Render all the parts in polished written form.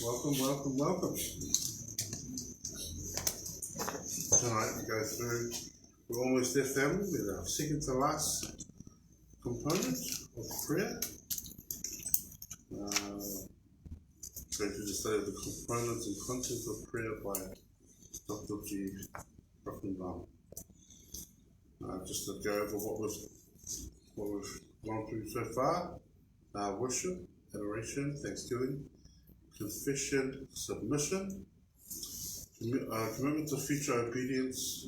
Welcome. Tonight we go through, we're almost there, family, with our second to last component of prayer. Go through the study of the components and contents of prayer by Dr. G. Rockenbaum. Just to go over what we've gone through so far: worship, adoration, thanksgiving, confession, submission, commitment to future obedience,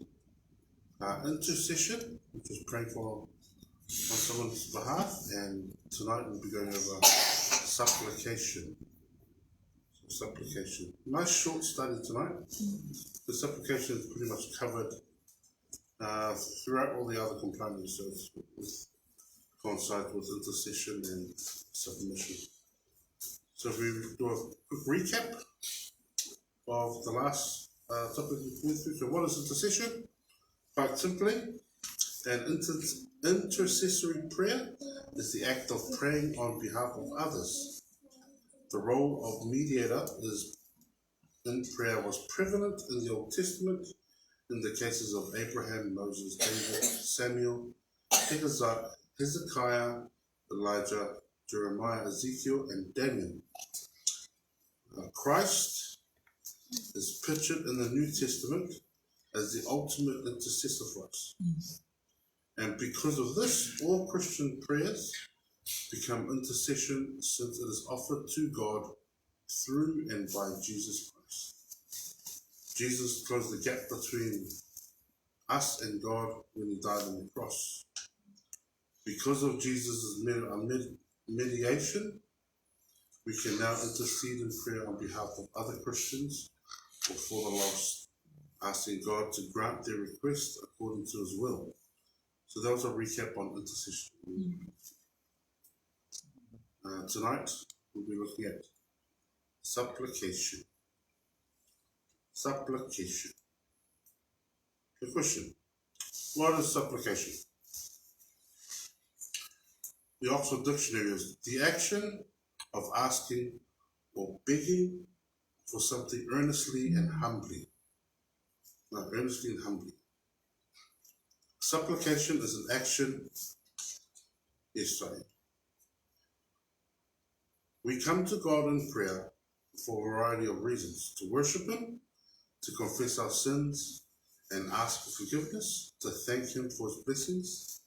intercession, which is praying on someone's behalf, and tonight we'll be going over supplication. Supplication. Nice short study tonight. The supplication is pretty much covered throughout all the other components, so it coincides with intercession and submission. So if we do a quick recap of the last topic we went through. So what is intercession? Quite simply, an intercessory prayer is the act of praying on behalf of others. The role of mediator in prayer was prevalent in the Old Testament in the cases of Abraham, Moses, David, Samuel, Hezekiah, Elijah, Jeremiah, Ezekiel, and Daniel. Christ is pictured in the New Testament as the ultimate intercessor for us. And because of this, all Christian prayers become intercession, since it is offered to God through and by Jesus Christ. Jesus closed the gap between us and God when he died on the cross. Because of Jesus' mediation, we can now intercede in prayer on behalf of other Christians or for the lost, asking God to grant their request according to his will. So that was a recap on intercession. Tonight, we'll be looking at supplication. Supplication. The question: what is supplication? The Oxford Dictionary is the action of asking or begging for something earnestly and humbly. Supplication is an action. We come to God in prayer for a variety of reasons: to worship him, to confess our sins and ask for forgiveness, to thank him for his blessings,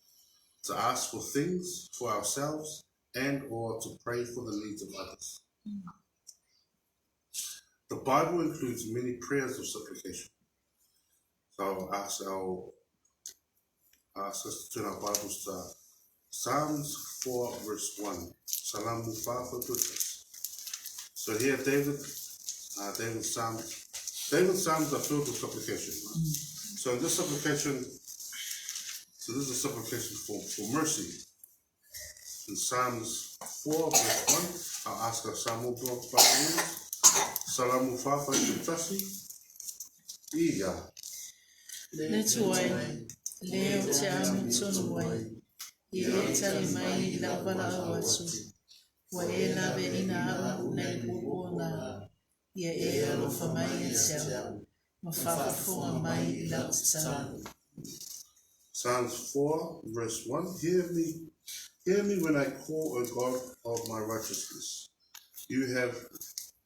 to ask for things for ourselves, and or to pray for the needs of others. The Bible includes many prayers of supplication. So I'll ask us to turn our Bibles to Psalms 4 verse 1. Salamu Fafa Tutas. So here David's Psalms are filled with supplication. So in this supplication, this is a supplication for mercy. In Psalms 4 verse 1, I'll ask our Samu Fafa Salamu Fafa Tutas. Iya. Netuai, leo te amo tonu wai, I tali mai la wala awasu, wa e la be ina amu na I pupona, ia e alofa mai e seu, ma whakafonga mai I la tau. Psalms 4 verse 1, Hear me when I call, O God of my righteousness. You have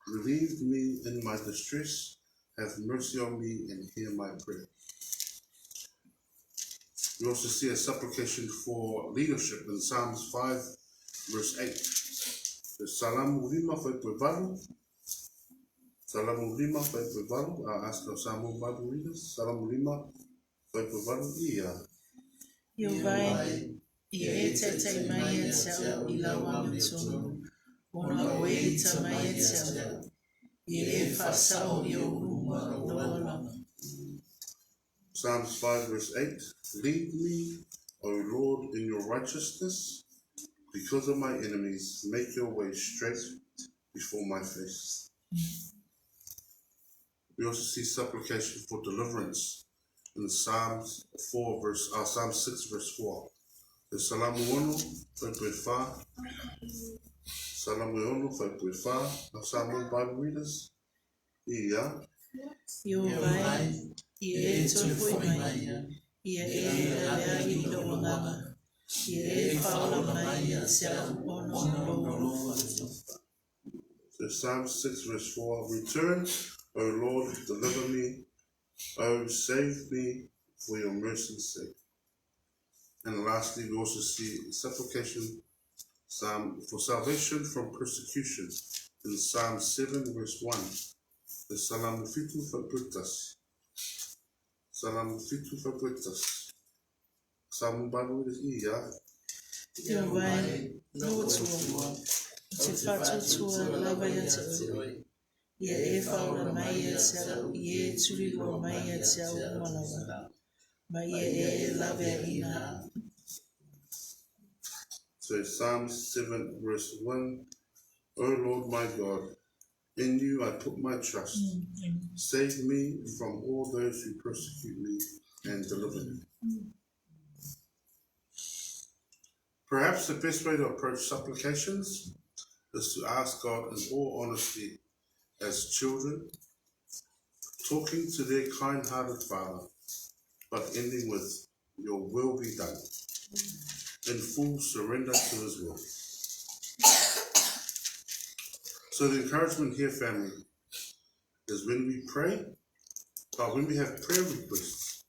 relieved me in my distress. Have mercy on me and hear my prayer. We also see a supplication for leadership in Psalms 5 verse 8. Salamu lima fai pevalu. Salamu lima fai pevalu. I'll ask our Samoan Bible readers. Salamu lima fai pevalu. Ia. Yo vai, I e te mai e seu I la wanu tonu, ona oe I te mai e seu, I e whasau I o ruma loa. Psalms 5 verse 8. Lead me, O Lord, in your righteousness. Because of my enemies, make your way straight before my face. We also see supplication for deliverance in Psalms 6 verse 4. The Salamu Ono, Salam e ono whai pui wha, a Samoan Bible readers. Ia, Yo vai, ie tōpui mai, ie lea I lo ngama, ie whaola mai se ono lo. so Psalm 6 verse 4, return, O Lord, deliver me, O save me for your mercy's sake. And lastly, we also see supplication, Psalm for salvation from persecution in Psalm 7 verse 1. The Salam fitu fabritas. Salam fitu fabritas. Salam Bible is ia. Yo vai, no tua, te whatu tua lava ia te oi. Ia whaola mai ia turi roa mai ia te au malawa. Ma ia lava ina. So Psalm 7 verse 1. O Lord my God, in you I put my trust. Save me from all those who persecute me and deliver me. Perhaps the best way to approach supplications is to ask God in all honesty as children, talking to their kind-hearted Father, but ending with, your will be done, in full surrender to his will. So the encouragement here, family, is when we pray, but when we have prayer requests,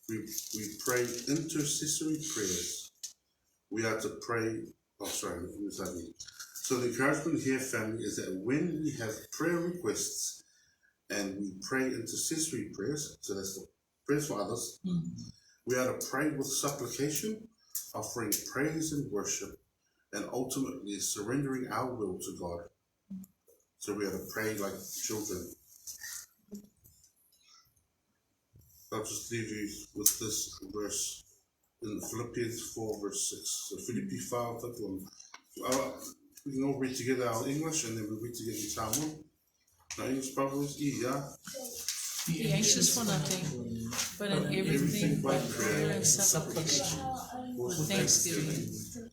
we pray intercessory prayers. We are to pray, So the encouragement here, family, is that when we have prayer requests and we pray intercessory prayers, so that's the prayers for others, we are to pray with supplication, offering praise and worship, and ultimately surrendering our will to God. So we are to pray like children. I'll just leave you with this verse in Philippians 4 verse 6. So Philippi 5, that one. We can all read together our English and then we read together in Samoan. Our English Bible is ia. Be anxious for nothing, but in everything by prayer and supplication, with thanksgiving,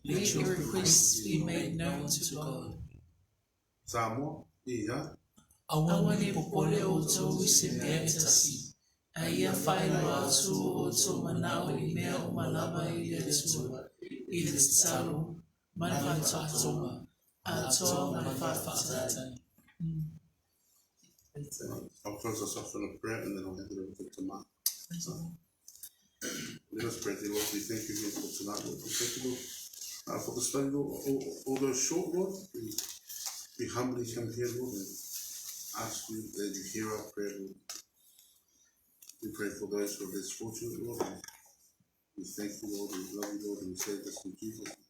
let your requests be made known to God. Samoa, ia. Awane popole o tau I se mea e tasi. Aia whaeloa atu o tō manao I mea o malama I le tua. I le talo, mana whātoa, a toa mana whāwhātai. I'll close us off in a prayer and then I'll hand it over to Tamar. Let us pray, dear Lord. We thank you again for tonight, Lord. We thank you, Lord, for the study, Lord. Although short, Lord, we humbly come here, Lord, and ask you that you hear our prayer, Lord. We pray for those who are less fortunate, Lord. We thank you, Lord. We love you, Lord, and we say this in Jesus' name.